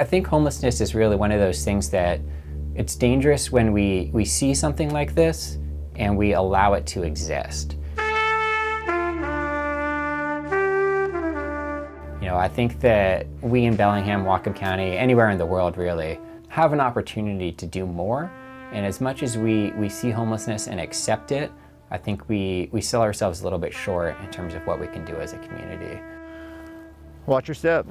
I think homelessness is really one of those things that it's dangerous when we see something like this and we allow it to exist. I think that we in Bellingham, Whatcom County, anywhere in the world really, have an opportunity to do more. And as much as we see homelessness and accept it, I think we sell ourselves a little bit short in terms of what we can do as a community. Watch your step.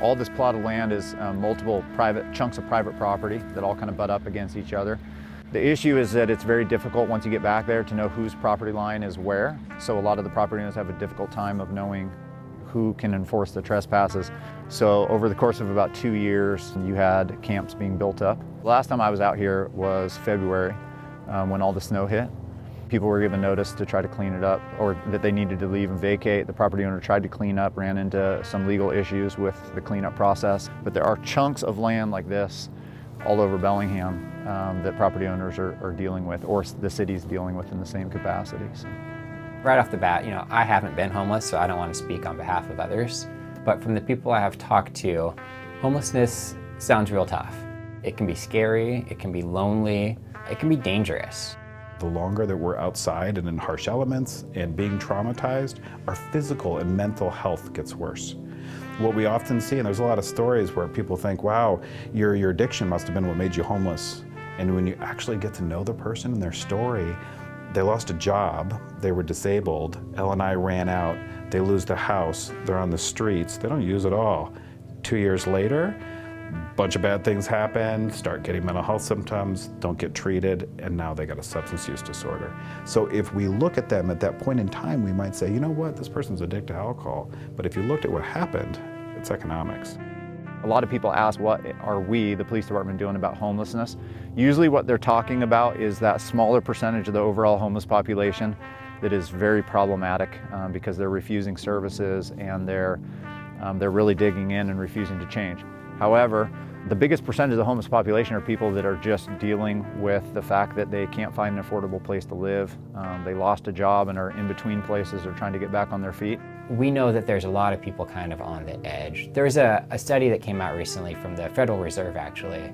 All this plot of land is multiple chunks of private property that all kind of butt up against each other. The issue is that it's very difficult once you get back there to know whose property line is where. So a lot of the property owners have a difficult time of knowing who can enforce the trespasses. So over the course of about 2 years, you had camps being built up. The last time I was out here was February when all the snow hit. People were given notice to try to clean it up or that they needed to leave and vacate. The property owner tried to clean up, ran into some legal issues with the cleanup process. But there are chunks of land like this all over Bellingham that property owners are dealing with, or the city's dealing with in the same capacity. So. Right off the bat, I haven't been homeless, so I don't want to speak on behalf of others. But from the people I have talked to, homelessness sounds real tough. It can be scary, it can be lonely, it can be dangerous. The longer that we're outside and in harsh elements and being traumatized, our physical and mental health gets worse. What we often see, and there's a lot of stories where people think, wow, your addiction must have been what made you homeless. And when you actually get to know the person and their story, they lost a job, they were disabled, L&I ran out, they lose the house, they're on the streets, they don't use it all. 2 years later, a bunch of bad things happen, start getting mental health symptoms, don't get treated, and now they got a substance use disorder. So if we look at them at that point in time, we might say, you know what, this person's addicted to alcohol. But if you looked at what happened, it's economics. A lot of people ask, what are we, the police department, doing about homelessness? Usually what they're talking about is that smaller percentage of the overall homeless population that is very problematic because they're refusing services and they're really digging in and refusing to change. However, the biggest percentage of the homeless population are people that are just dealing with the fact that they can't find an affordable place to live. They lost a job and are in between places or trying to get back on their feet. We know that there's a lot of people kind of on the edge. There's a study that came out recently from the Federal Reserve actually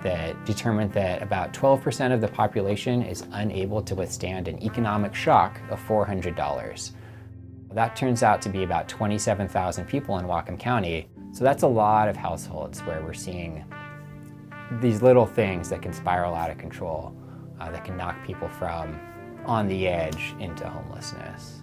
that determined that about 12% of the population is unable to withstand an economic shock of $400. That turns out to be about 27,000 people in Whatcom County. So that's a lot of households where we're seeing these little things that can spiral out of control, that can knock people from on the edge into homelessness.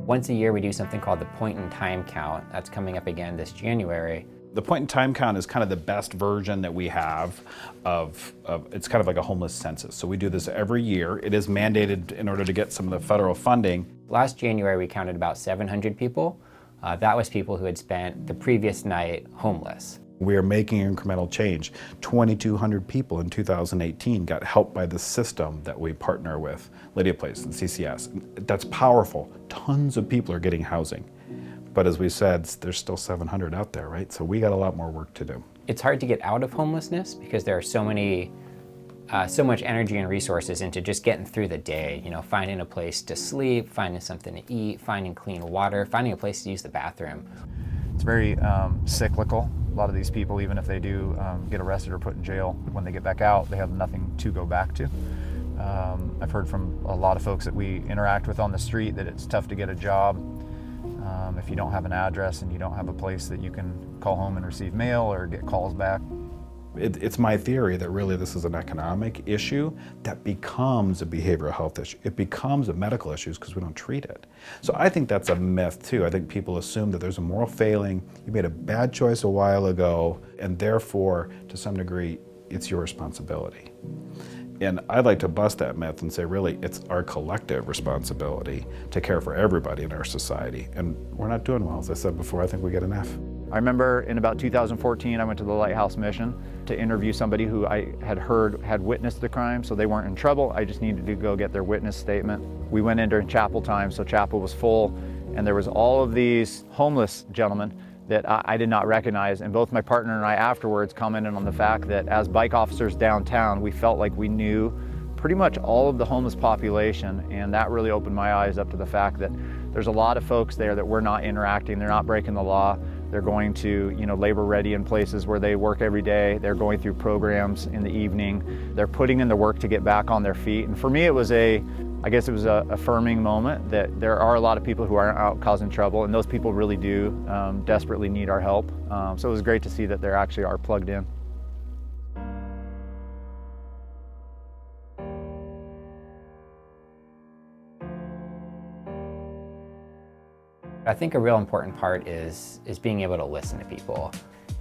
Once a year we do something called the point in time count. That's coming up again this January. The point in time count is kind of the best version that we have of it's kind of like a homeless census. So we do this every year. It is mandated in order to get some of the federal funding. Last January we counted about 700 people. That was people who had spent the previous night homeless. We are making incremental change. 2,200 people in 2018 got help by the system that we partner with, Lydia Place and CCS. That's powerful. Tons of people are getting housing. But as we said, there's still 700 out there, right? So we got a lot more work to do. It's hard to get out of homelessness because there are so much energy and resources into just getting through the day, finding a place to sleep, finding something to eat, finding clean water, finding a place to use the bathroom. It's very cyclical. A lot of these people, even if they do get arrested or put in jail, when they get back out, they have nothing to go back to. I've heard from a lot of folks that we interact with on the street that it's tough to get a job if you don't have an address and you don't have a place that you can call home and receive mail or get calls back. It's my theory that really this is an economic issue that becomes a behavioral health issue. It becomes a medical issue because we don't treat it. So I think that's a myth too. I think people assume that there's a moral failing, you made a bad choice a while ago, and therefore, to some degree, it's your responsibility. And I'd like to bust that myth and say, really, it's our collective responsibility to care for everybody in our society. And we're not doing well. As I said before, I think we get an F. I remember in about 2014, I went to the Lighthouse Mission to interview somebody who I had heard had witnessed the crime, so they weren't in trouble. I just needed to go get their witness statement. We went in during chapel time, so chapel was full, and there was all of these homeless gentlemen that I did not recognize, and both my partner and I afterwards commented on the fact that as bike officers downtown, we felt like we knew pretty much all of the homeless population, and that really opened my eyes up to the fact that There's a lot of folks there that we're not interacting, they're not breaking the law. They're going to, labor ready in places where they work every day. They're going through programs in the evening. They're putting in the work to get back on their feet. And for me, it was a affirming moment that there are a lot of people who aren't out causing trouble, and those people really do desperately need our help. So it was great to see that they actually are plugged in. I think a real important part is being able to listen to people.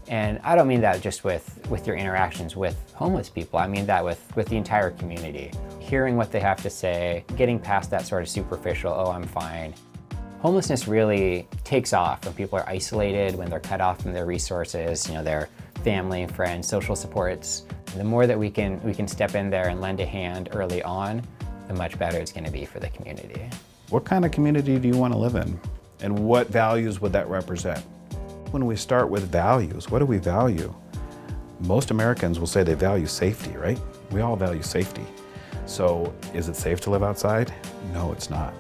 And I don't mean that just with your interactions with homeless people. I mean that with the entire community. Hearing what they have to say, getting past that sort of superficial, oh, I'm fine. Homelessness really takes off when people are isolated, when they're cut off from their resources, their family, friends, social supports. And the more that we can step in there and lend a hand early on, the much better it's going to be for the community. What kind of community do you want to live in? And what values would that represent? When we start with values, what do we value? Most Americans will say they value safety, right? We all value safety. So is it safe to live outside? No, it's not.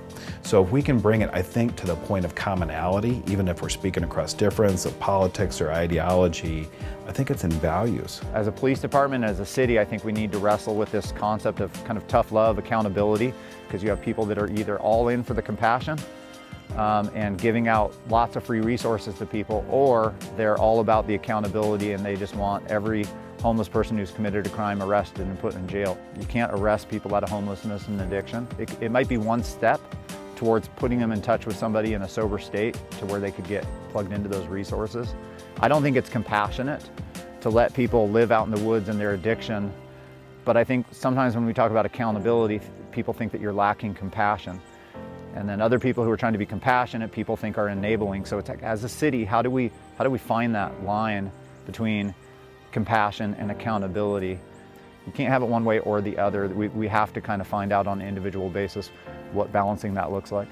So if we can bring it, I think, to the point of commonality, even if we're speaking across difference of politics or ideology, I think it's in values. As a police department, as a city, I think we need to wrestle with this concept of kind of tough love, accountability, because you have people that are either all in for the compassion and giving out lots of free resources to people, or they're all about the accountability and they just want every homeless person who's committed a crime arrested and put in jail. You can't arrest people out of homelessness and addiction. It might be one step towards putting them in touch with somebody in a sober state to where they could get plugged into those resources. I don't think it's compassionate to let people live out in the woods in their addiction, but I think sometimes when we talk about accountability, people think that you're lacking compassion. And then other people who are trying to be compassionate, people think are enabling. So it's like, as a city, how do we find that line between compassion and accountability? You can't have it one way or the other. We have to kind of find out on an individual basis what balancing that looks like.